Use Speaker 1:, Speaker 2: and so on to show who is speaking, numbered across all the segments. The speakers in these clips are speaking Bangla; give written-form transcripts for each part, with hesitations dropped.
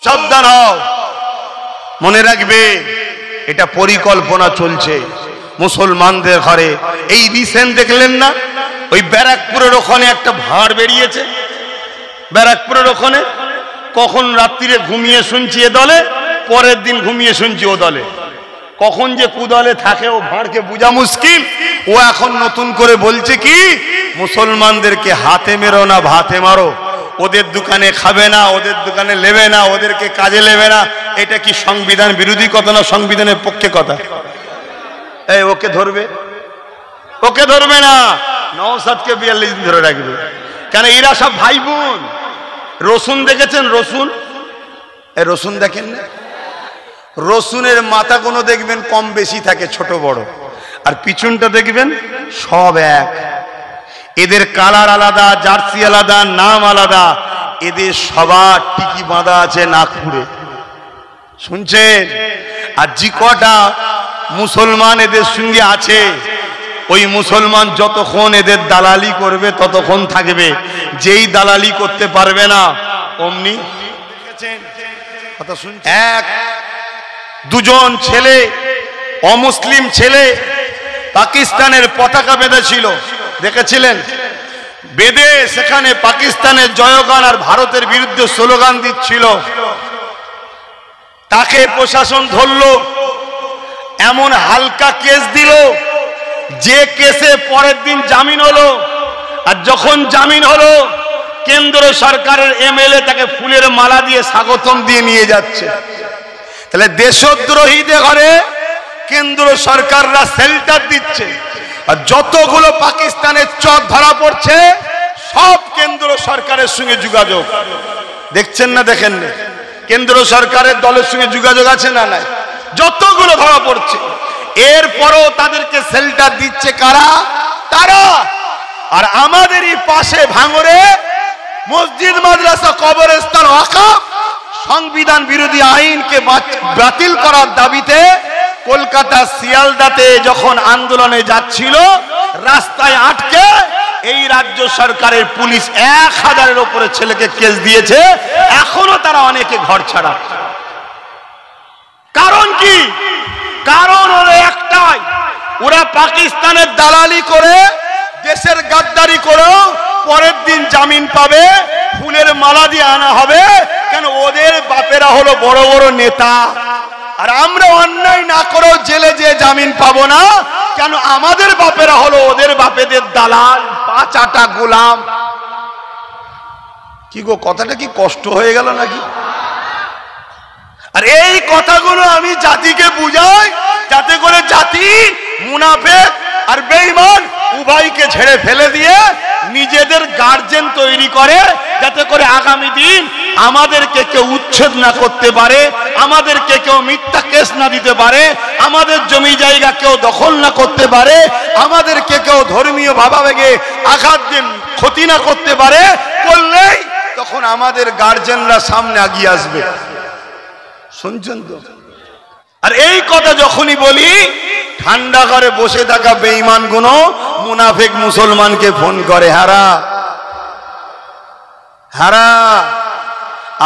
Speaker 1: সাবধান হও, মনে রাখবে এটা পরিকল্পনা চলছে মুসলমানদের ঘরে। এই রিসেন্ট দেখলেন না, ওই ব্যারাকপুরের ওখানে একটা ভাঁড় বেরিয়েছে। ব্যারাকপুরের ওখানে কখন রাত্রিরে ঘুমিয়ে শুনছি এ দলে, পরের দিন ঘুমিয়ে শুনছি ও দলে। কখন যে কুদলে থাকে ও ভাঁড়কে বোঝা মুশকিল। ও এখন নতুন করে বলছে কি, মুসলমানদেরকে হাতে মেরো না ভাতে মারো, ওদের দোকানে খাবে না, ওদের দোকানে নেবে না, ওদেরকে কাজে নেবে না। এটা কি সংবিধান বিরোধী কথা না সংবিধানের পক্ষে কথা? এই ওকে ধরবে, ওকে ধরবে না, নওশাদকে 42 দিন ধরে রাখবে। কেন এরা সব ভাই বোন। রসুন দেখেছেন? রসুন, এই রসুন দেখেন না? রসুনের মাথাগুলো দেখবেন কম বেশি থাকে, ছোট বড়, আর পিছনটা দেখবেন সব এক। এদের কালার আলাদা, জার্সি আলাদা, নাম আলাদা। এদের সবার টিকি বাঁধা আছে নাগপুরে, শুনছেন? আর যে কটা মুসলমান এদের সঙ্গে আছে, ওই মুসলমান যতক্ষণ এদের দালালি করবে ততক্ষণ থাকবে। যেই দালালি করতে পারবে না অমনি কথা শুনছেন। এক দুজন ছেলে, অমুসলিম ছেলে, পাকিস্তানের পতাকা বেঁধেছিল, দেখেছিলেন? বেঁধে সেখানে পাকিস্তানের জয়গান আর ভারতের বিরুদ্ধে স্লোগান দিচ্ছিল। তাকে প্রশাসন ধরলো, এমন হালকা কেস দিল যে কেসে পরের দিন জামিন হলো। আর যখন জামিন হলো, কেন্দ্র সরকারের এমএলএ তাকে ফুলের মালা দিয়ে স্বাগতম দিয়ে নিয়ে যাচ্ছে। তাহলে দেশদ্রোহীদের ঘরে কেন্দ্র সরকাররা শেল্টার দিচ্ছে। আর যতগুলো পাকিস্তানের চর ধরা পড়ছে সব কেন্দ্র সরকারের সঙ্গে যোগাযোগ। দেখছেন না? দেখেন না? কেন্দ্র সরকারের দলের সঙ্গে যোগাযোগ আছে না নাই? যতগুলো ধরা পড়ছে, এরপরও তাদেরকে শেল্টার দিচ্ছে কারা? তারা। আর আমাদেরই পাশে ভাঙরে মসজিদ, মাদ্রাসা, কবরস্থান, ওয়াকফ সংবিধান বিরোধী আইনকে বাতিল করার দাবিতে কলকাতা শিয়ালদাতে যখন আন্দোলনে যাচ্ছিল, রাস্তায় আটকে এই রাজ্য সরকারের পুলিশ 1000-এর উপরে ছেলেকে কেস দিয়েছে। এখনো তারা অনেকে ঘর ছাড়া। কারণ কি? কারণ হলো একটাই, ওরা পাকিস্তানের দালালি করে, দেশের গাদ্দারি করে পরের দিন জামিন পাবে, ফুলের মালা দিয়ে আনা হবে। কেন? ওদের বাপেরা হলো বড় বড় নেতা। আর আমরা অন্যায় না করেও জেলে যে জামিন পাবো না কেন? আমাদের বাপেরা হলো ওদের বাপেদের দালাল, পাঁচ আটা গোলাম। কি গো, কথাটা কি কষ্ট হয়ে গেল নাকি? আর এই কথাগুলো আমি জাতিকে বুঝাই, যাতে করে জাতি মুনাফিক আর বেঈমান উভয়কে ঝেড়ে ফেলে দিয়ে নিজেদের গার্জেন তৈরি করে, যাতে করে আগামী দিন আমাদেরকে কেউ উচ্ছেদ না করতে পারে, আমাদেরকে কেউ মিথ্যা কেস না দিতে পারে, আমাদের জমি জায়গা কেউ দখল না করতে পারে, আমাদেরকে কেউ ধর্মীয় ভাবাবেগে আঘাত দিয়ে ক্ষতি না করতে পারে। করলেই তখন আমাদের গার্জেনরা সামনে এগিয়ে আসবে। শুনছেন তো? আর এই কথা যখনই বলি, ঠান্ডা করে বসে থাকা বেঈমান গুলো মুনাফিক মুসলমানকে ফোন করে, হারা হারা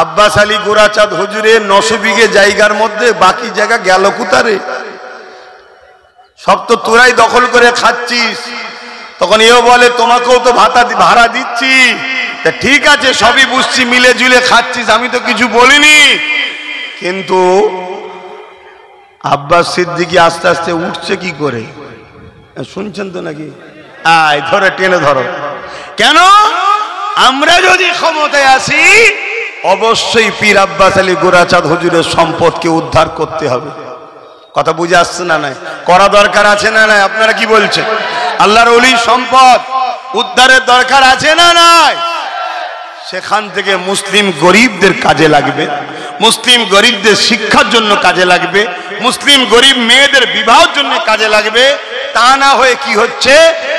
Speaker 1: আব্বাস আলী গোরাচাঁদ হুজুরের 900 বিঘে জায়গার মধ্যে বাকি জায়গা গেল কোথারে? সব তো তোরাই দখল করে খাচ্ছিস। তখন এও বলে তোমাকেও তো ভাড়া দিচ্ছি। তা ঠিক আছে, সবই বুঝছি, মিলে জুলে খাচ্ছিস, আমি তো কিছু বলিনি। কিন্তু আব্বাস সিদ্দিকী আস্তে আস্তে উঠছে কি করে, শুনছেন তো নাকি? আয় ধরে টেনে ধরো। কেন? আমরা যদি ক্ষমতায় আসি, অবশ্যই পীর আব্বাস আলী গোরাচাঁদ হুজুরের সম্পদকে উদ্ধার করতে হবে। কথা বুঝে আসছে না নাই? করা দরকার আছে না নাই? আপনারা কি বলছেন? আল্লাহর ওলির সম্পদ উদ্ধারের দরকার আছে না নাই? সেখান থেকে মুসলিম গরিবদের কাজে লাগবে, মুসলিম গরিবদের শিক্ষার জন্য কাজে লাগবে, মুসলিম গরিব মেয়েদের বিবাহের জন্য কাজে লাগবে। তা না হয়ে কি হচ্ছে,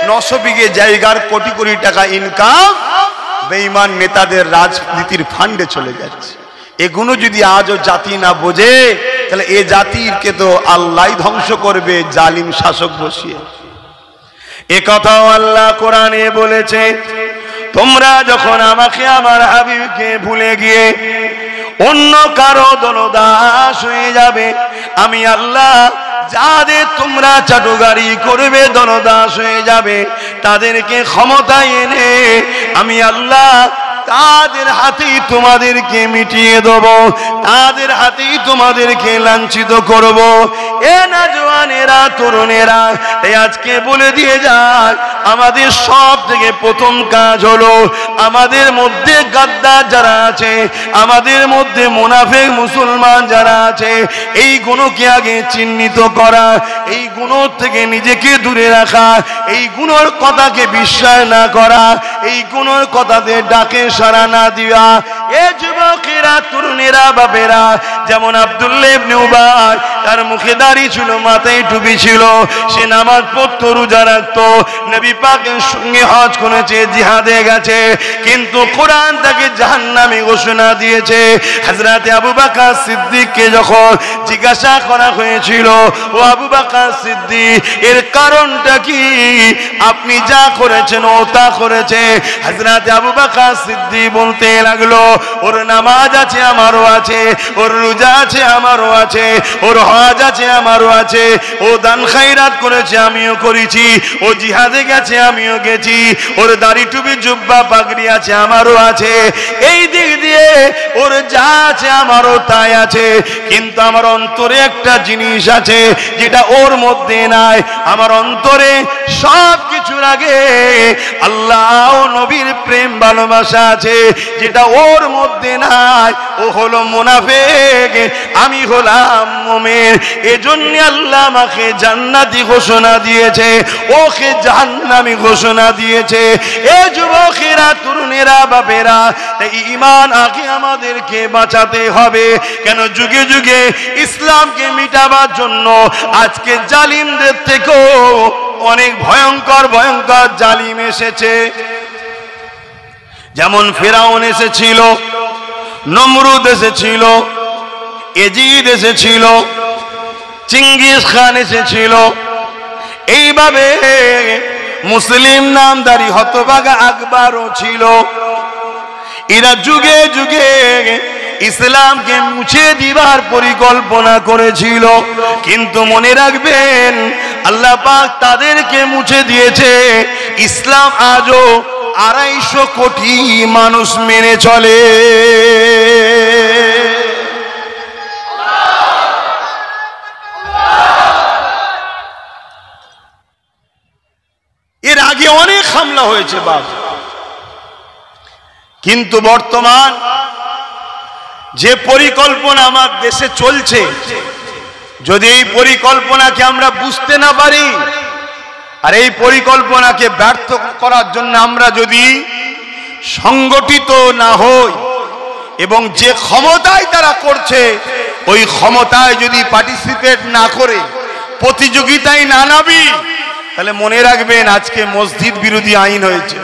Speaker 1: 900 বিঘে জায়গার কোটি কোটি টাকা ইনকাম বেঈমান নেতাদের রাজনীতির ফান্ডে চলে যাচ্ছে। এগুলো যদি আজও জাতি না বোঝে, তাহলে এ জাতিকে তো আল্লাহ ধ্বংস করবে জালিম শাসক বসিয়ে। এ কথাও আল্লাহ কোরআনে বলেছে, তোমরা যখন আমাকে আমার হাবিবকে ভুলে গিয়ে অন্য কারো দলদাস হয়ে যাবে। আমি আল্লাহ যাদের তোমরা চাটুকারি করবে, দলদাস হয়ে যাবে, তাদেরকে ক্ষমতায় এনে আমি আল্লাহ তাদের হাতেই তোমাদেরকে মিটিয়ে দেব, তাদের হাতেই তোমাদেরকে লাঞ্ছিত করব। এ নওজওয়ানেরা, তরুণেরা, তাই আজকে বলে দিয়ে যাক, আমাদের সব থেকে প্রথম কাজ হলো আমাদের মধ্যে গাদ্দার যারা আছে, আমাদের মধ্যে মুনাফিক মুসলমান যারা আছে, এই গুণকে আগে চিহ্নিত করা, এই গুণ থেকে নিজেকে দূরে রাখা, এই গুণের কথাকে বিশ্বাস না করা, এই গুণের কথাতে ডাকে সাড়া না দিয়া। এ যুবকেরা, তরুণেরা, বাপেরা, যেমন আব্দুল্লাহ ইবনে উবাই, তার মুখে দাড়ি ছিল, মাথায় টুপি ছিল, সে নামাজ পড়তো, রোজা রাখতো, নবী পাকের সঙ্গে হজ করেছে, জিহাদে গেছে, কিন্তু কোরআন তাকে জাহান্নামী ঘোষণা দিয়েছে। হযরত আবু বকর সিদ্দিককে যখন জিজ্ঞাসা করা হয়েছিল, ও আবু বকর সিদ্দিক, এর কারণটা কি? আপনি যা করেছেন ও তা করেছে। হযরত আবু বকর সিদ্দিক বলতে লাগলো, ওর নামাজ আছে, আমারও আছে, ওর রোজা আছে, আমারও আছে, ওর হজ আছে, আমারও আছে, ও দান খায়রাত করেছে, আমিও করেছি, ও জিহাদে গেছে, আমিও গেছি, ওর দাড়ি টুপি জুব্বা পাগড়ি আছে, আমারও আছে, এই দিক দিয়ে ওর যা আছে আমারও তাই আছে, কিন্তু আমার অন্তরে একটা জিনিস আছে যেটা ওর মধ্যে নাই। আমার অন্তরে সব কিছুর আগে আল্লাহ ও নবীর প্রেম ভালোবাসা আছে, যেটা ওর মধ্যে নাই। ও হলো মুনাফিক, আমি হলাম মুমিন। এজন্য আল্লাহ আমাকে জান্নাতি ঘোষণা দিয়েছে, ওকে জাহান্নামী ঘোষণা দিয়েছে। এ যুবকেরা, তরুণেরা, বাপেরা, ঈমান আগে আমাদেরকে বাঁচাতে হবে। কেন? যুগে যুগে ইসলামকে মিটাবার জন্য আজকে জালিমদের থেকেও অনেক ভয়ঙ্কর ভয়ঙ্কর জালিম এসেছে। যেমন ফেরাউন এসেছিল, নমরুদ এসেছিল, এজিদ এসেছিল, চিঙ্গিস খান এসেছিল, এইভাবে মুসলিম নামদারি হতভাগা আকবরও ছিল। এরা যুগে যুগে ইসলামকে মুছে দিবার পরিকল্পনা করেছিল, কিন্তু মনে রাখবেন আল্লাহ পাক তাদেরকে মুছে দিয়েছে। ইসলাম আজও 250 কোটি মানুষ মেনে চলে। এর আগে অনেক হামলা হয়েছে বাপ, কিন্তু বর্তমান যে পরিকল্পনা আমার দেশে চলছে, যদি এই পরিকল্পনাকে আমরা বুঝতে না পারি, আর এই পরিকল্পনাকে ব্যর্থ করার জন্য আমরা যদি সংগঠিত না হই এবং যে ক্ষমতায় তারা করছে ওই ক্ষমতায় যদি পার্টিসিপেট না করে, প্রতিযোগিতায় না নামি, তাহলে মনে রাখবেন আজকে মসজিদ বিরোধী আইন হয়েছে,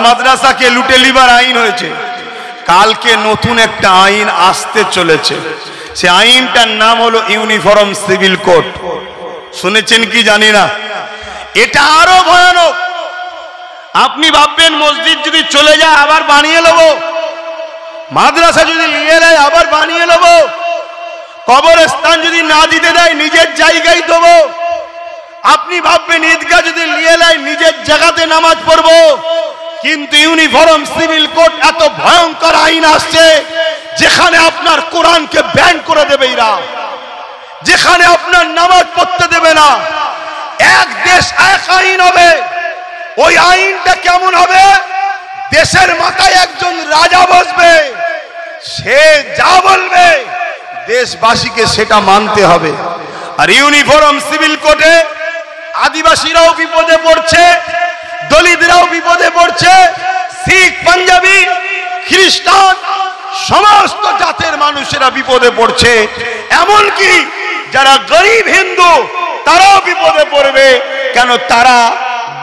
Speaker 1: মাদ্রাসাকে লুটে লিবার আইন হয়েছে, কালকে নতুন একটা আইন আসতে চলেছে। সে আইনটার নাম হলো ইউনিফর্ম সিভিল কোড। শুনেছেন কি জানি না, এটা আরো ভয়ানক। আপনি ভাববেন মসজিদ যদি চলে যায় আবার বানিয়ে নেব, মাদ্রাসা যদি নিয়ে নেয় আবার বানিয়ে নেব, কবরস্থান যদি না দিতে দেয় নিজের জায়গায় দেবো। আপনি ভাববেন ঈদগাহ যদি নিয়ে নেয় নিজের জায়গাতে নামাজ পড়বো। কিন্তু ইউনিফর্ম সিভিল কোড এত ভয়ঙ্কর আইন আসছে যেখানে আপনার কোরআনকে ব্যান করে দেবে এরা, যেখানে আপনার নামাজ পড়তে দেবে না। এক দেশ এক আইন হবে। ওই আইনটা কেমন হবে? দেশের মাথায় একজন রাজা বসবে, সে যা বলবে দেশবাসীকে সেটা মানতে হবে। আর ইউনিফর্ম সিভিল কোডে আদিবাসীরাও বিপদে পড়ছে, দলিতরাও বিপদে পড়ছে, শিখ, পাঞ্জাবি, খ্রিস্টান সমস্ত জাতের মানুষেরা বিপদে পড়ছে। এমনকি যারা গরিব হিন্দু তারাও বিপদে পড়বে। কেন? তারা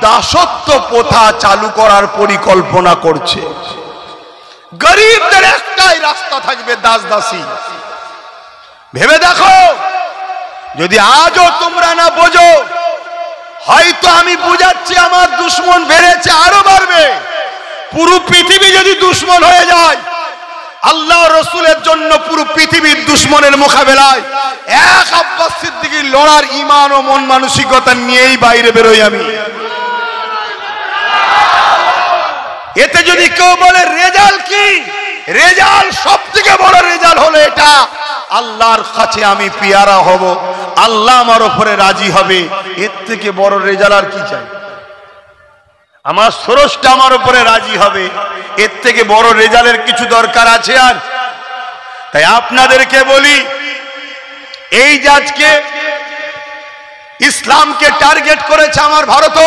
Speaker 1: দাসত্ব প্রথা চালু করার পরিকল্পনা করছে। গরিবদের একটাই রাস্তা থাকবে, দাস দাসী। ভেবে দেখো, যদি আজও তোমরা না বোঝো, হয়তো আমি বুঝাচ্ছি আমার দুশ্মন বেড়েছে, আরো বাড়বে। পুরো পৃথিবী যদি দুশ্মন হয়ে যায়, আল্লাহ রসুলের জন্য পুরো পৃথিবীর দুশ্মনের মোকাবেলায় এক আব্বাস সিদ্দিকীর লড়ার ঈমান ও মন মানসিকতা নিয়েই বাইরে বেরোই আমি। এতে যদি কেউ বলে রেজাল্ট কি, রেজাল্ট সব থেকে বড় রেজাল্ট হলো এটা, আল্লাহর কাছে আমি পিয়ারা হব, আল্লাহ আমার উপরে রাজি হবে। এর থেকে বড় রেজাল্ট আর কি চাই? আমার স্রষ্টা আমার উপরে রাজি হবে, এর থেকে বড় রেজাল্টের কিছু দরকার আছে আর? তাই আপনাদেরকে বলি, এই যে আজকে ইসলামকে টার্গেট করেছে আমার ভারত,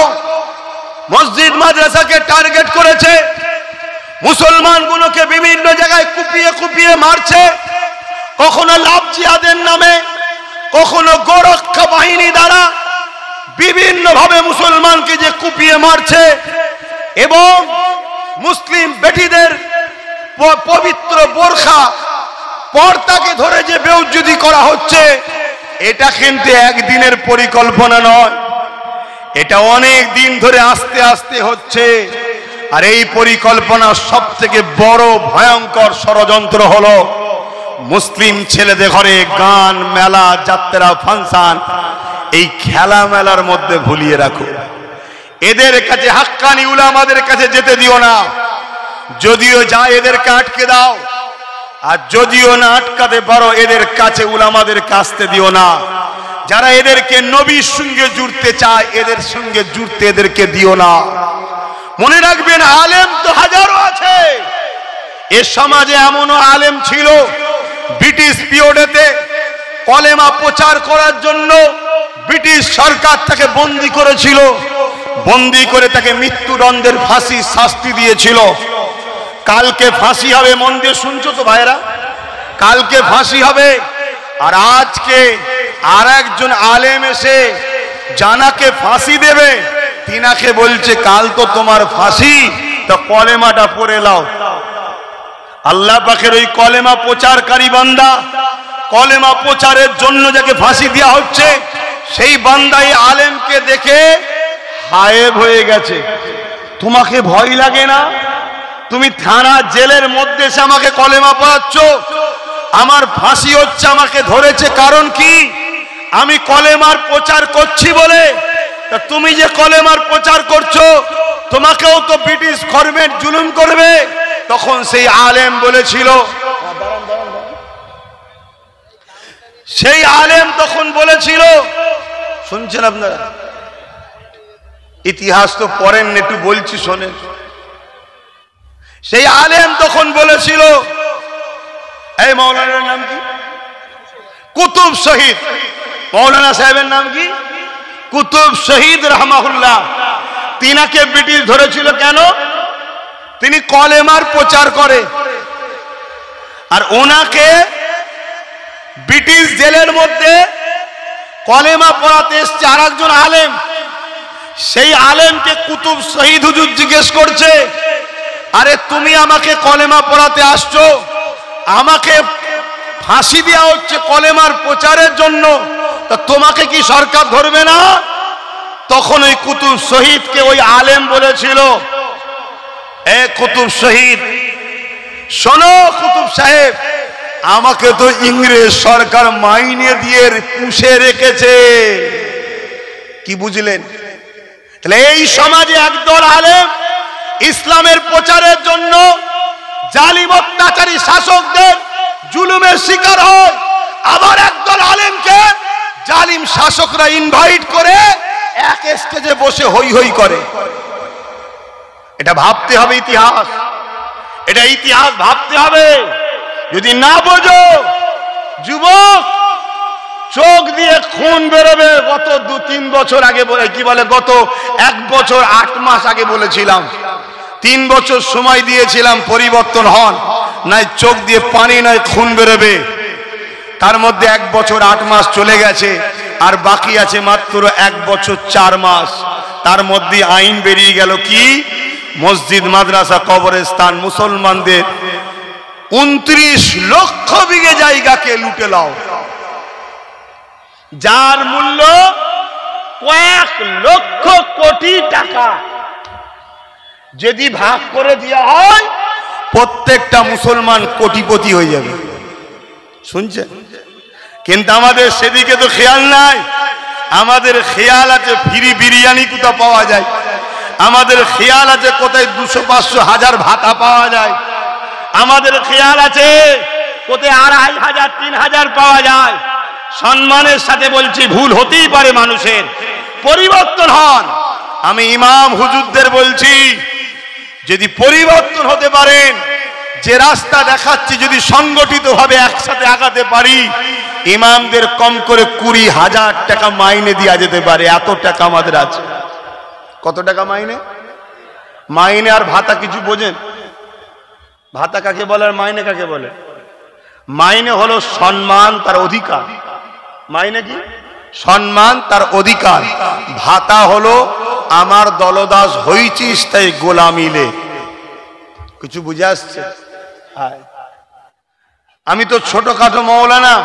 Speaker 1: মসজিদ মাদ্রাসাকে টার্গেট করেছে, মুসলমানগুলোকে বিভিন্ন জায়গায় কুপিয়ে কুপিয়ে মারছে, কখনো লাভ জিহাদের নামে, কখনো গোরক্ষা বাহিনী দ্বারা বিভিন্ন ভাবে মুসলমানকে যে কুপিয়ে মারছে, এবং মুসলিম বেটিদের পবিত্র বোরখা পর্দাকে ধরে যে বেউজ্জতি করা হচ্ছে, এটা কিন্তু একদিনের পরিকল্পনা নয়, এটা অনেক দিন ধরে আস্তে আস্তে হচ্ছে। আর এই পরিকল্পনা সব থেকে বড় ভয়ঙ্কর ষড়যন্ত্র হলো মুসলিম ছেলেদের ঘরে গান, মেলা, যাত্রা, ফাংশন, এই খেলা মেলার মধ্যে ভুলিয়ে রাখো। এদের কাছে, হাক্কানি উলামাদের কাছে যেতে দিও না। যদিও যায় এদেরকে আটকে দাও, আর যদিও না আটকাতে পারো এদের কাছে উলামাদের কাছতে দিও না। যারা এদেরকে নবীর সঙ্গে জুড়তে চায় এদের সঙ্গে জুড়তে এদেরকে দিও না। মনে রাখবেন, আলেম তো হাজারো আছে। এ সমাজে এমনও আলেম ছিল, ব্রিটিশ পিরিয়ডেতে কলেমা প্রচার করার জন্য ব্রিটিশ সরকার তাকে বন্দী করেছিল, বন্দী করে তাকে মৃত্যুদণ্ডের ফাঁসি শাস্তি দিয়েছিল। কালকে ফাঁসি হবে, মন দিয়ে শুনছো তো ভাইরা? কালকে ফাঁসি হবে। আর আজকে আর একজন আলেম এসে জানাকে ফাঁসি দেবে, তিনাকে বলছে কাল তো তোমার ফাঁসি, তো কলেমাটা পড়ে লাও। আল্লাহ পাকের ওই কলেমা প্রচারকারী বান্দা, কলেমা প্রচারের জন্য যাকে ফাঁসি দেওয়া হচ্ছে, সেই বান্দা এই আলেমকে দেখে গায়েব হয়ে গেছে। তোমাকে ভয় লাগে না? তুমি থানা জেলের মধ্যে এসে আমাকে কলেমা পড়াচ্ছ, আমার ফাঁসি হচ্ছে, আমাকে ধরেছে কারণ কি? আমি কলেমার প্রচার করছি বলে। তুমি যে কলেমার প্রচার করছো, তোমাকেও তো ব্রিটিশ গভর্নমেন্ট জুলুম করবে। তখন সেই আলেম বলেছিল, সেই আলেম তখন বলেছিল, শুনছেন আপনারা? ইতিহাস তো পড়েন, একটু বলছি শোনেন। সেই আলেম তখন বলেছিল, এই মৌলানার নাম কি? কুতুব শহীদ। মৌলানা সাহেবের নাম কি? কুতুব শহীদ রহমাহুল্লাহ। তিনাকে ব্রিটিশ ধরেছিল কেন? তিনি কলেমার প্রচার করে। আর ওনাকে ব্রিটিশ জেলের মধ্যে কলেমা পড়াতে এসছে আর একজন আলেম। সেই আলেমকে কুতুব শহীদ হুজুর জিজ্ঞেস করছে, আরে তুমি আমাকে কলেমা পড়াতে আসছো, আমাকে ফাঁসি দেওয়া হচ্ছে কলেমার প্রচারের জন্য, তা তোমাকে কি সরকার ধরবে না? তখন ওই কুতুব শহীদকে ওই আলেম বলেছিল, এ কুতুব শহীদ শোনো, কুতুব সাহেব আমাকে তো ইংরেজ সরকার মাইনে দিয়ে পুষে রেখেছে। কি বুঝলেন? তাহলে এই সমাজে একদল আলেম ইসলামের প্রচারের জন্য জালিম অত্যাচারী শাসকদের জুলুমের শিকার হয়, আবার একদল আলেমকে জালিম শাসকরা ইনভাইট করে এক স্টেজে বসে হই হই করে। এটা ভাবতে হবে ইতিহাস, এটা ইতিহাস ভাবতে হবে। যদি না বোঝো যুবক, চোখ দিয়ে খুন বেরোবে। গত 2-3 বছর আগে কি বলে, গত 1 বছর 8 মাস আগে বলেছিলাম, 3 বছর সময় দিয়েছিলাম পরিবর্তন হন, নাই চোখ দিয়ে পানি নয় খুন বেরোবে। তার মধ্যে 1 বছর 8 মাস চলে গেছে, আর বাকি আছে মাত্র 1 বছর 4 মাস। তার মধ্যে আইন বেরিয়ে গেল কি, মসজিদ মাদ্রাসা কবরস্থান মুসলমানদের 29 লক্ষ বিঘে জায়গাকে লুটে লাও, যার মূল্য কয়েক লক্ষ কোটি টাকা। যদি ভাগ করে দেওয়া হয় প্রত্যেকটা মুসলমান কোটিপতি হয়ে যাবে, শুনছেন? কিন্তু আমাদের সেদিকে তো খেয়াল নাই। আমাদের খেয়াল আছে ফ্রি বিরিয়ানি কোথাও পাওয়া যায়, আমাদের খেয়াল আছে কোথায় 200, 500, 1000 ভাতা পাওয়া যায়, আমাদের খেয়াল আছে কোথায় 2500, 3000 পাওয়া যায়। সম্মানের সাথে বলছি, ভুল হতেই পারে মানুষের, পরিবর্তন হন। আমি ইমাম হুজুরদের বলছি, যদি পরিবর্তন হতে পারেন, যে রাস্তা দেখাচ্ছি যদি সংগঠিত ভাবে একসাথে আগাতে পারি, ইমামদের কম করে 20,000 টাকা মাইনে দেওয়া যেতে পারে। এত টাকা আমাদের আছে। কত টাকা মাইনে? মাইনে আর ভাতা কিছু বোঝেন? ভাতা কাকে বলে আর মাইনে কাকে বলে? মাইনে হলো সম্মান, তার অধিকার। মাইনে কি? সম্মান, তার অধিকার। ভাতা হলো আমার দলদাস হইছিস তাই গোলামিলে। কিছু বুঝে আসছে? আমি তো ছোটখাটো মৌলানা,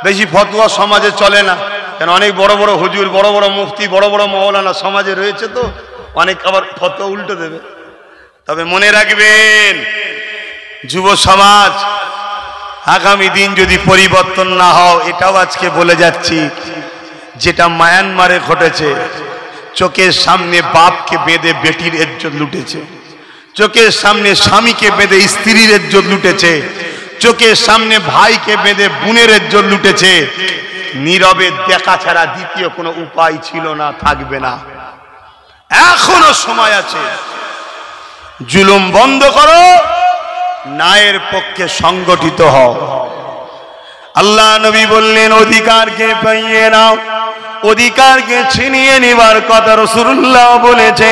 Speaker 1: বেশি ফতোয়া সমাজে চলে না, কেন অনেক বড় বড় হুজুর, বড় বড় মুফতি, বড় বড় মৌলানা সমাজে রয়েছে, তো অনেক আবার ফতোয়া উল্টো দেবে। তবে মনে রাখবেন, যুব সমাজ, আগামী দিন যদি পরিবর্তন না হয়, এটাও আজকে বলে যাচ্ছি, যেটা মায়ানমারে ঘটেছে, চোখের সামনে বাপকে বেঁধে বেটির ইজ্জত লুটেছে, চোখের সামনে স্বামীকে বেঁধে স্ত্রীর ইজ্জত লুটেছে, চোখের সামনে ভাইকে বেঁধে বোনের ইজ্জত লুটেছে। নীরবে দেখা ছাড়া দ্বিতীয় কোনো উপায় ছিল না, থাকবে না। এখনো সময় আছে, জুলুম বন্ধ করো, ন্যায়ের পক্ষে সংগঠিত হও। আল্লাহ নবী বললেন, অধিকারকে পাইয়ে নাও, অধিকারকে ছিনিয়ে নেবার কথা রাসূলুল্লাহ বলেছে।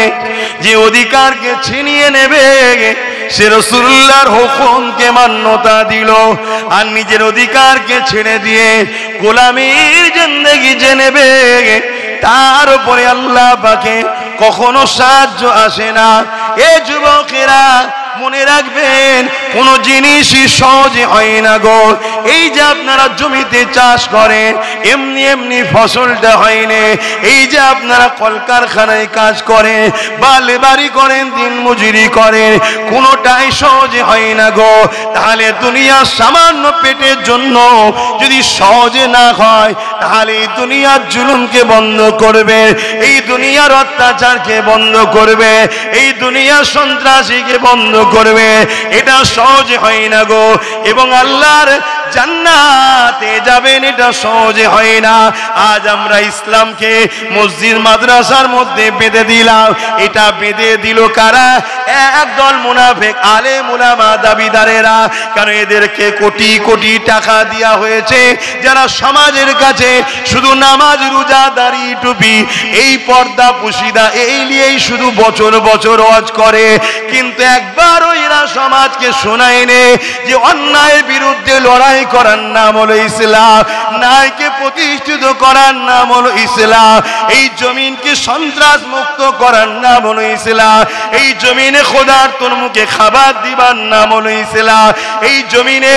Speaker 1: যে অধিকারকে ছিনিয়ে নেবে, সে রাসূলুল্লাহর হুকুমকে মান্যতা দিল, আর নিজের অধিকারকে ছেড়ে দিয়ে গোলামীর জিন্দেগি যে নেবে, তার উপরে আল্লাহ পাকে কখনো সাহায্য আসে না। এ যুবকেরা, মনে রাখবেন, কোন জিনিসই সহজে হয় না গো। এই যে আপনারা জমিতে চাষ করেন, এমনি এমনি ফসলটা হয় না। এই যে আপনারা কলকারখানায় কাজ করেন বা লেবারি করেন, দিন মজুরি করেন, কোনোটাই সহজে হয় না গো। তাহলে দুনিয়ার সামান্য পেটের জন্য যদি সহজে না হয়, তাহলে এই দুনিয়ার জুলুমকে বন্ধ করবে, এই দুনিয়ার অত্যাচারকে বন্ধ করবে, এই দুনিয়ার সন্ত্রাসীকে বন্ধ করবে। এটা সহজে হয় না গো। এবং আল্লাহর জান্নাতে যাবেন, এটা সহজে হয় না। আজ আমরা ইসলামকে মসজিদ মাদ্রাসার মধ্যে বেঁধে দিলাম। এটা বেঁধে দিল কারা? একদল মুনাফিক আলেম উলামা দাবিদারেরা। কারণ এদেরকে কোটি কোটি টাকা দেওয়া হয়েছে, যারা সমাজের কাছে শুধু নামাজ, রোজা, দাড়ি, টুপি, এই পর্দা পুশিদা এই নিয়েই শুধু বছর বছর ওয়াজ করে, কিন্তু একবার এরা সমাজকে শোনায়নি যে অন্যায়ের বিরুদ্ধে লড়াই করার নাম হলো ইসলাম, ন্যায়কে প্রতিষ্ঠিত করার নাম হলো ইসলাম, এই জমিনকে সন্ত্রাস মুক্ত করার নাম হলো ইসলাম, এই জমিনে খোদার তোর মুখে খাবার দিবার নাম হলো ইসলাম, এই জমিনে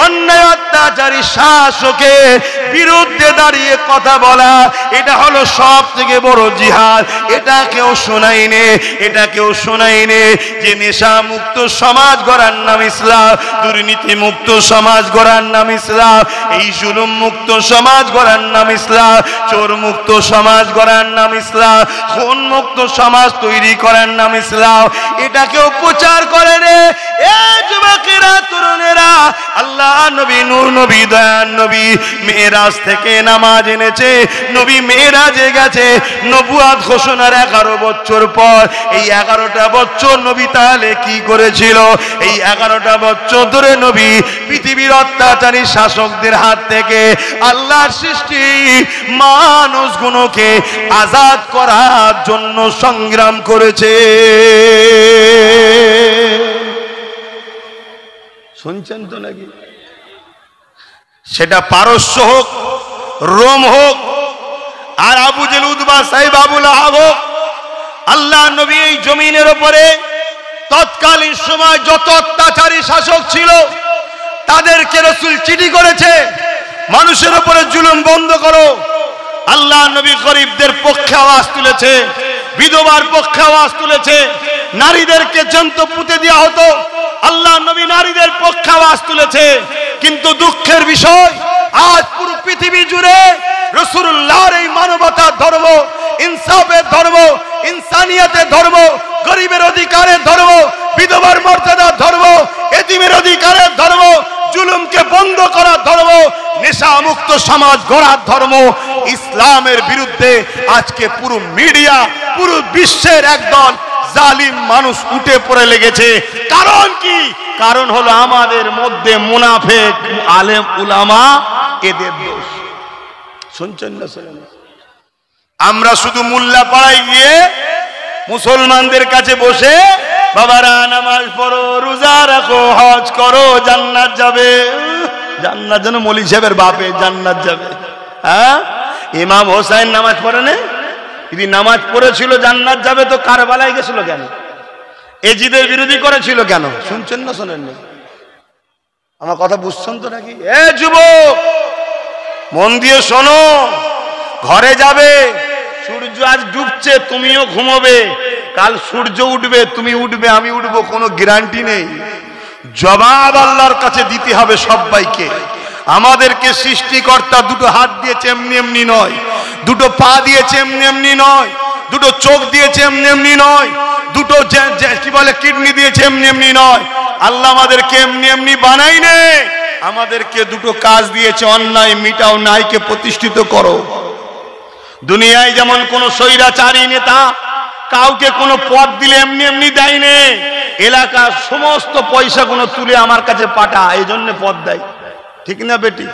Speaker 1: অন্যায় অত্যাচারী শাসকের বিরুদ্ধে দাঁড়িয়ে কথা বলা, এটা হলো সব থেকে বড় জিহাদ। এটা কেউ শোনায়নি, এটা কেউ শোনায়নি যে নেশা মুক্ত সমাজ গড়ার নাম ইসলাম, দুর্নীতি মুক্ত সমাজ গড়ার নাম ইসলাম, এই জুলুম মুক্ত সমাজ গড়ার নাম ইসলাম, চোর মুক্ত সমাজ গড়ার নাম ইসলাম, খুন মুক্ত সমাজ তৈরি করার নাম ইসলাম। এটা কেউ প্রচার করে রে। এ যুবকেরা, তরুণেরা, আল্লাহ নবী, নূর নবী, দয়ার নবী মেরাজ থেকে নামাজ এনেছে। নবী মেরাজে গেছে নবুয়াত ঘোষণার 11 বছর পর। এই 11টা বছর নবী তাহলে কি করেছিল? এই 11টা বছর ধরে নবী পৃথিবীর অত্যাচারী শাসকদের হাত থেকে আল্লাহর সৃষ্টি মানুষগুলোকে আজাদ করার জন্য সংগ্রাম করেছে। শুনছেন তো নাকি? সেটা পারস্য হোক, রোম হোক, আর আবু জেহেল, উতবা, সাইব, আবু লাহাব হোক, আল্লাহ নবী এই জমিনের উপরে তৎকালীন সময় যত অত্যাচারী শাসক ছিল তাদেরকে রাসূল চিঠি করেছে, মানুষের উপরে জুলুম বন্ধ করো। আল্লাহ নবী গরিবদের পক্ষে আওয়াজ তুলেছে, বিধবার পক্ষে আওয়াজ তুলেছে, নারীদেরকে জ্যান্ত পুঁতে দেওয়া হতো, আল্লাহ নবী নারীদের পক্ষে আওয়াজ তুলেছে। কিন্তু দুঃখের বিষয়, আজ পুরো পৃথিবী জুড়ে রাসূলুল্লাহর এই মানবতার ধর্ম, ইনসাফের ধর্ম, ইনসানিয়তের ধর্ম, গরিবের অধিকারের ধর্ম, বিধবার মর্যাদার ধর্ম, এতিমের অধিকারের ধর্ম, জুলুমকে বন্ধ করার ধর্ম, নেশা মুক্ত সমাজ গড়ার ধর্ম, ইসলামের বিরুদ্ধে আজকে পুরো মিডিয়া, পুরো বিশ্বের একদল জালিম মানুষ উঠে পড়ে লেগেছে। কারণ কি? কারণ হলো আমাদের মধ্যে মুনাফিক আলেম উলামা, এদের দোষ। শুনছেন না? শুনেন। আমরা শুধু মোল্লা পাড়ায় গিয়ে মুসলমানদের কাছে বসে, বাবারা নামাজ পড়ো, রোজা রাখো, হজ করো, জান্নাত যাবে। জান্নাত যেন মৌলী সাহেবের বাপে জান্নাত যাবে। হ্যাঁ, ইমাম হোসেন নামাজ পড়ে না? যদি নামাজ পড়েছিল জান্নাত যাবে, তো কারবালায় গেছিল কেন? এজিদের বিরোধী করেছিল কেন? শুনছেন না? শোনেন না? আমার কথা বুঝছেন তো নাকি? এ যুবক, মন দিয়ে শোনো, ঘরে যাবে, সূর্য আজ ডুবছে, তুমিও ঘুমোবে, কাল সূর্য উঠবে, তুমি উঠবে, আমি উঠবো, কোনো গ্যারান্টি নেই। জবাব আল্লাহর কাছে দিতে হবে সবাইকে। আমাদেরকে সৃষ্টিকর্তা দুটো হাত দিয়েছে এমনি এমনি নয়, দুটো পা দিয়েছে এমনি এমনি নয়, দুটো চোখ দিয়েছে এমনি এমনি নয়, দুটো কি বলে কিডনি দিয়েছে এমনি এমনি নয়। আল্লাহ আমাদেরকে এমনি এমনি বানাইনি, আমাদেরকে দুটো কাজ দিয়েছে, অন্যায় মিটাও, ন্যায়কে প্রতিষ্ঠিত করো। দুনিয়ায় যেমন কোন স্বৈরাচারী নেতা কাউকে কোনো পদ দিলে এমনি এমনি দেয়নি, এলাকার সমস্ত পয়সাগুলো তুলে আমার কাছে পাঠা, এই জন্য পদ দেয়। ঠিক না বেটি?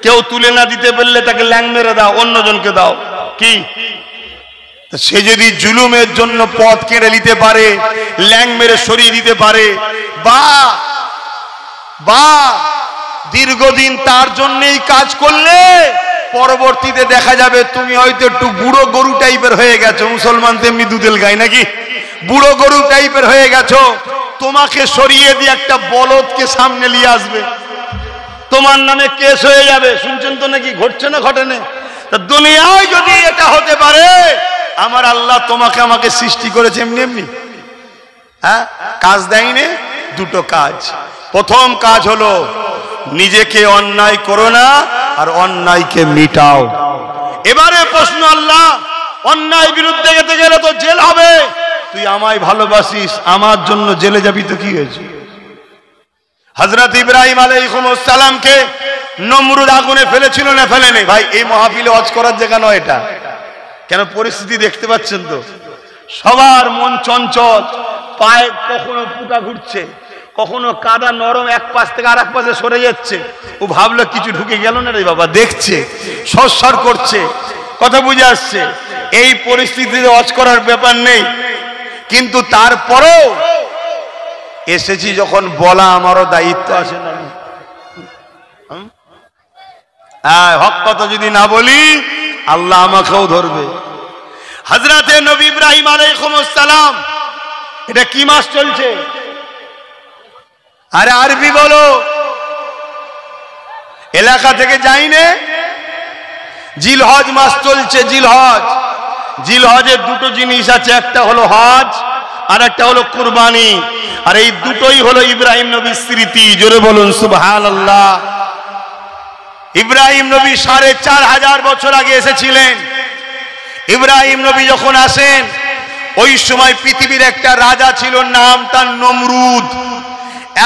Speaker 1: কেউ তুলে না দিতে পারলে তাকে ল্যাং মেরে দাও, অন্যজনকে দাও। কি সে যদি জুলুমের জন্য পদ কেড়ে নিতে পারে, ল্যাং মেরে সরিয়ে দিতে পারে, বা দীর্ঘদিন তার জন্যই কাজ করলে পরবর্তীতে দেখা যাবে তুমি হয়তো একটু বুড়ো গরু টাইপের হয়ে গেছো। মুসলমান তেমনি দুধেল গায় নাকি? বুড়ো গরু টাইপের হয়ে গেছো, তোমাকে সরিয়ে দিয়ে একটা বলদকে সামনে নিয়ে আসবে, তোমার নামে কেস হয়ে যাবে। শুনছেন তো নাকি? ঘটছে না? ঘটে না? তা দুনিয়ায় যদি এটা হতে পারে, আমার আল্লাহ তোমাকে আমাকে সৃষ্টি করেছে এমনি এমনি। হ্যাঁ, কাজ দেয়নি। দুটো কাজ। প্রথম কাজ হলো নিজেকে অন্যায় করো না, আর অন্যায়কে মিটাও। এবারে প্রশ্ন, আল্লাহ অন্যায় বিরুদ্ধে যেতে গেলে তো জেল হবে, তুই আমায় ভালোবাসিস, আমার জন্য জেলে যাবি তো কি হয়েছে? হযরত ইব্রাহিম আলাইহিস সালামকে নমরুদ আগুনে ফেলেছিল না ফেলেনি? ভাই, এই মাহফিলে ওয়াজ করার জায়গা নয় এটা। কেন? পরিস্থিতি দেখতে পাচ্ছেন তো, সবার মন চঞ্চল, পায়ে কখনো পুটা ঘুরছে, কখনো কাদা নরম এক পাশ থেকে আর এক পাশে সরে যাচ্ছে। ও ভাবলো কিছু ঢুকে গেল না রে বাবা, দেখছে, সরসর করছে, কথা বুঝে আসছে। এই পরিস্থিতিতে ওয়াজ করার ব্যাপার নেই, কিন্তু তারপরেও এসেছি যখন, বলা আমারও দায়িত্ব আছে না? হক কথা যদি না বলি, আল্লাহ আমাকেও ধরবে। হযরতে নবী ইব্রাহিম আলাইহিস সালাম, এটা কি মাস চলছে? আরে আরবি বলো, এলাকা থেকে যাইনে। জিলহজ মাস চলছে, জিলহজ। জিলহজের দুটো জিনিস আছে, একটা হলো হজ আর একটা হলো কুরবানি, আর এই দুটোই হলো ইব্রাহিম নবীর স্মৃতি। জোরে বলুন সুবহানাল্লাহ। ইব্রাহিম নবী 4500 বছর আগে এসেছিলেন। ইব্রাহিম নবী যখন আসেন, ওই সময় পৃথিবীর একটা রাজা ছিল, নাম তার নমরুদ।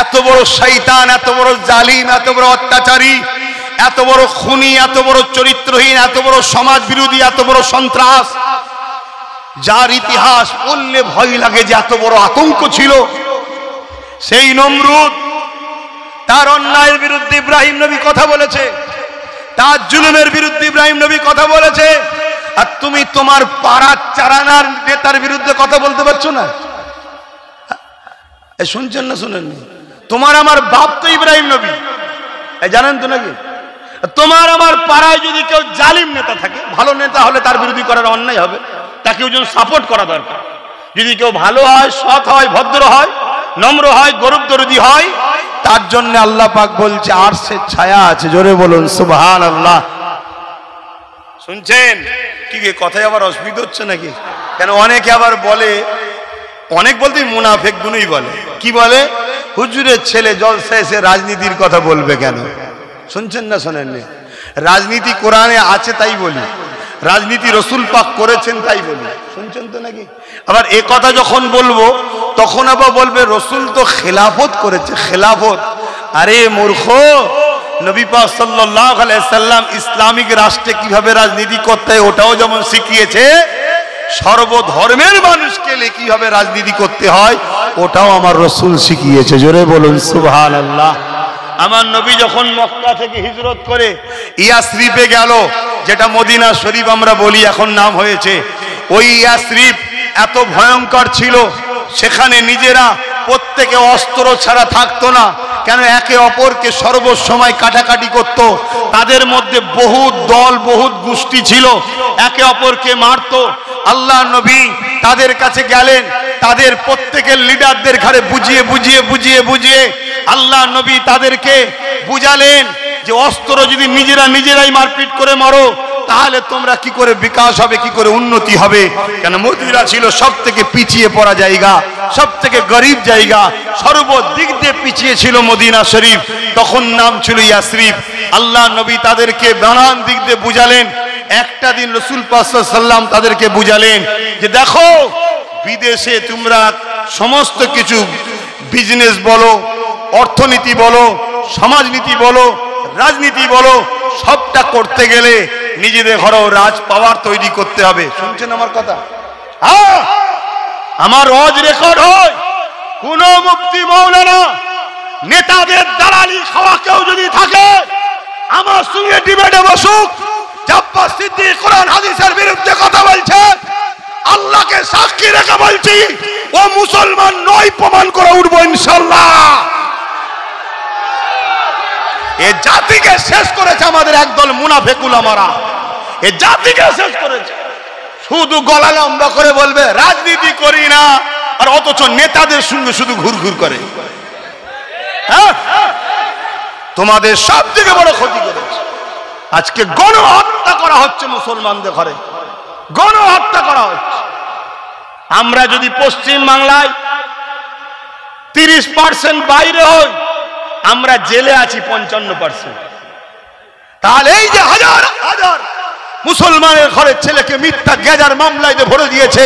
Speaker 1: এত বড় শয়তান, এত বড় জালিম, এত বড় অত্যাচারী, এত বড় খুনি, এত বড় চরিত্রহীন, এত বড় সমাজ বিরোধী, এত বড় সন্ত্রাস, যার ইতিহাস বললে ভয় লাগে যে এত বড় আতঙ্ক ছিল। সেই নমরুদ, তার অন্যায়ের বিরুদ্ধে ইব্রাহিম নবী কথা বলেছে, তার জুলুমের বিরুদ্ধে ইব্রাহিম নবী কথা বলেছে। আর তুমি তোমার পাড়ার চারানার নেতার বিরুদ্ধে কথা বলতে পারছো না? শুনছেন না? শুনেন? তোমার আমার বাপ তো ইব্রাহিম নবী, জানেন তো নাকি? তোমার আমার পাড়ায় যদি কেউ জালিম নেতা থাকে, ভালো নেতা হলে তার বিরোধী করার অন্যায় হবে, তাকে ওজন সাপোর্ট করা দরকার। যদি কেউ ভালো হয়, সৎ হয়, ভদ্র হয়, নম্র হয়, গরিব দরদি হয়, তার জন্য আল্লাহ পাক বলছে আরশের ছায়া আছে। জোরে বলুন সুবহানাল্লাহ। শুনছেন কি? কথায় আবার অসুবিধা হচ্ছে নাকি? কেন অনেকে আবার বলে, অনেক বলতে মুনাফেক গুলোই বলে, কি বলে, হুজুরের ছেলে জলসা এসে রাজনীতির কথা বলবে কেন? শুনছেন না শোনেননি? রাজনীতি কোরআনে আছে তাই বলি, রাজনীতি রসুল পাক করেছেন তাই বলি, শুনছেন তো নাকি? আবার এ কথা যখন বলবো তখন আবার বলবে রসুল তো খেলাফত করেছে, খেলাফত। আরে মূর্খ, নবী পাক সাল্লাল্লাহু আলাইহি সাল্লাম ইসলামিক রাষ্ট্রে কিভাবে রাজনীতি করতে হয় ওটাও যেমন শিখিয়েছে, সর্বধর্মের মানুষকে কিভাবে রাজনীতি করতে হয় ওটাও আমার রসুল শিখিয়েছে। জোরে বলুন সুবহানাল্লাহ। আমার নবী যখন মক্কা থেকে হিজরত করে ইয়াসরিবে গেল, যেটা মদিনা শরীফ আমরা বলি, এখন নাম হয়েছে, ওই ইয়াসরিব এত ভয়ঙ্কর ছিল, সেখানে নিজেরা প্রত্যেকে অস্ত্র ছাড়া থাকতো না। কেন? একে অপরকে সর্বসময় কাটাকাটি করত, তাদের মধ্যে বহুত দল বহুত গোষ্ঠী ছিল, একে অপরকে মারত। আল্লাহ নবী তাদের কাছে গেলেন, তাদের প্রত্যেকের লিডারদের ঘাড়ে বুঝিয়ে আল্লাহ নবী তাদেরকে বুঝালেন যে অস্ত্র যদি নিজেরাই মারপিট করে মারো তাহলে তোমরা কি করে বিকাশ হবে, কি করে উন্নতি হবে? কেন মদিনা ছিল সব থেকে পিছিয়ে পড়া জায়গা, সব থেকে গরিব জায়গা, সর্বদিক দিয়ে পিছিয়ে ছিল মদিনা শরীফ, তখন নাম ছিল ইয়াসরিব। আল্লাহ নবী তাদেরকে নানান দিক দিয়ে বুঝালেন। একটা দিন রাসূল পাক সাল্লাল্লাহু আলাইহি ওয়াসাল্লাম তাদেরকে বুঝালেন যে দেখো, বিদেশে তোমরা সমস্ত কিছু বিজনেস বলো, অর্থনীতি বলো, সমাজনীতি বলো, রাজনীতি বলো, সবটা করতে গেলে নিজেদের ঘরেও রাজ পাওয়ার তৈরি করতে হবে। শুনছেন আমার কথা? হ্যাঁ, আমার রজ রেকর্ড হয়, কোন মুফতি মৌলানা নেতাদের দালালি খাওয়া কেউ যদি থাকে আমার সঙ্গে ডিবেটে বসুক। জাব্বার সিদ্দিক কোরআন হাদিসের বিরুদ্ধে কথা বলছে, আল্লাহকে সাক্ষী রেখে বলছি ও মুসলমান নয়, প্রমাণ করে উঠবো ইনশাআল্লাহ। এ জাতিকে শেষ করেছে আমাদের একদল মুনাফিক উলামারা, এ জাতিকে শেষ করেছে। শুধু গলা লম্বা করে বলবে রাজনীতি করি না, আর অথচ নেতাদের সঙ্গে শুধু ঘুরঘুর করে। হ্যাঁ, তোমাদের সব থেকে বড় ক্ষতি করেছে। আজকে গণহত্যা করা হচ্ছে মুসলমানদের ঘরে, গণহত্যা করা হচ্ছে। আমরা যদি পশ্চিম বাংলায় 30% বাইরে হই, আমরা জেলে আছি 55%। তাহলে এই যে হাজার হাজার মুসলমানের ঘরের ছেলেকে মিথ্যা গেজার মামলায় ভরে দিয়েছে,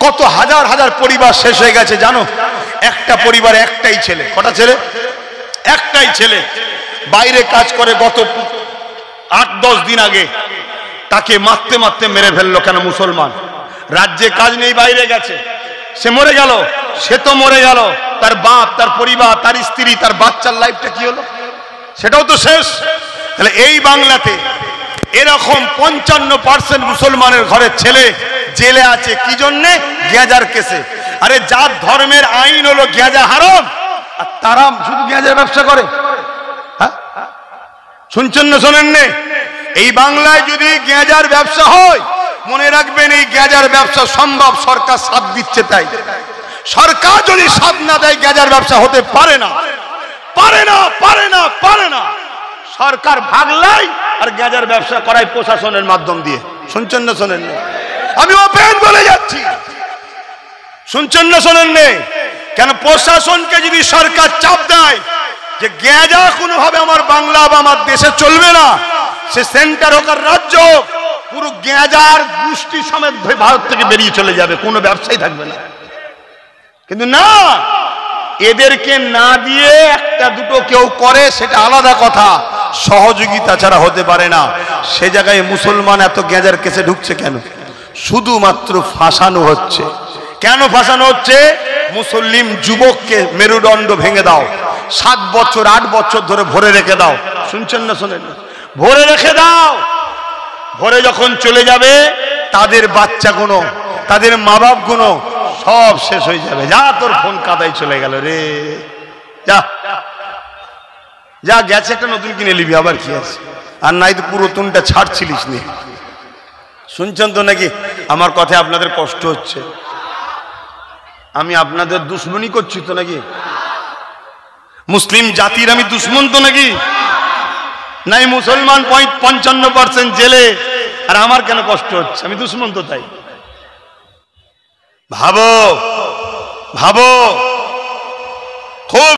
Speaker 1: কত হাজার হাজার পরিবার শেষ হয়ে গেছে জানো? একটা পরিবারে একটাই ছেলে। কটা ছেলে? একটাই ছেলে। বাইরে কাজ করে, গত 8-10 দিন আগে তাকে মারতে মারতে মেরে ফেললো। কেন? মুসলমান। রাজ্যে কাজ নেই, বাইরে গেছে, সে মরে গেল। সে তো মরে গেল, তার বাপ, তার পরিবার, তার স্ত্রী, তার বাচ্চার লাইফটা কি হলো? সেটাও তো শেষ। তাহলে এই বাংলাতে এরকম 55% মুসলমানের ঘরের ছেলে জেলে আছে। কি জন্যে? গেঁজার কেসে। আরে যার ধর্মের আইন হলো গেঁজা হারাম, আর তারা শুধু গেঁজার ব্যবসা করে। হ্যাঁ, শুনছেন না শোনেন নে? এই বাংলায় যদি গেঁজার ব্যবসা হয়, মনে রাখবেন এই গেঁজার ব্যবসা সম্ভব, সরকার সাথ দিচ্ছে তাই। সরকার যদি সাথ না দেয় গেঁজার ব্যবসা হতে পারে না, পারে না, পারে না, পারে না। সরকার ভাগলাই আর গেঁজার ব্যবসা করায় প্রশাসনের মাধ্যম দিয়ে। শুনছেন না শোনেন না? আমি ওপেন বলে যাচ্ছি, শুনছেন না শোনেন না? কেন? প্রশাসনকে যদি সরকার চাপ দেয় যে গেঁজা কোনোভাবে আমার বাংলা বা আমার দেশে চলবে না, সে সেন্টার হোক আর রাজ্য, পুরো গেঁজার গোষ্ঠী সমেত ভারত থেকে বেরিয়ে চলে যাবে, কোনো ব্যবসায়ী থাকবে না। কিন্তু না, এদেরকে না দিয়ে একটা দুটো কেউ করে, সেটা আলাদা কথা, সহযোগিতা ছাড়া হতে পারে না। সে জায়গায় মুসলমান এত গেঁজার কেসে ঢুকছে কেন? শুধুমাত্র ফাঁসানো হচ্ছে। কেন ফাঁসানো হচ্ছে? মুসলিম যুবককে মেরুদণ্ড ভেঙে দাও, 7 বছর 8 বছর ধরে ভরে রেখে দাও। শুনছেন না শোনেন? ভরে রেখে দাও। ভরে যখন চলে যাবে, তাদের বাচ্চাগুলো, তাদের মা বাপগুলো সব শেষ হয়ে যাবে। যা, তোর ফোন কাদায় চলে গেল রে, যা যা, গেছে একটা নতুন কিনে নিবি, আবার কি আছে? আর নাই তো পুরাতনটা ছাড়ছিলিস নি। শুনছেন তো নাকি? আমার কথা আপনাদের কষ্ট হচ্ছে? আমি আপনাদের দুশ্মনী করছি তো নাকি? মুসলিম জাতির আমি দুশ্মন তো নাকি? নাই, মুসলমান 55% জেলে, আর আমার কেন কষ্ট হচ্ছে? আমি দুশ্মন তো তাই? ভাবো ভাবো খুব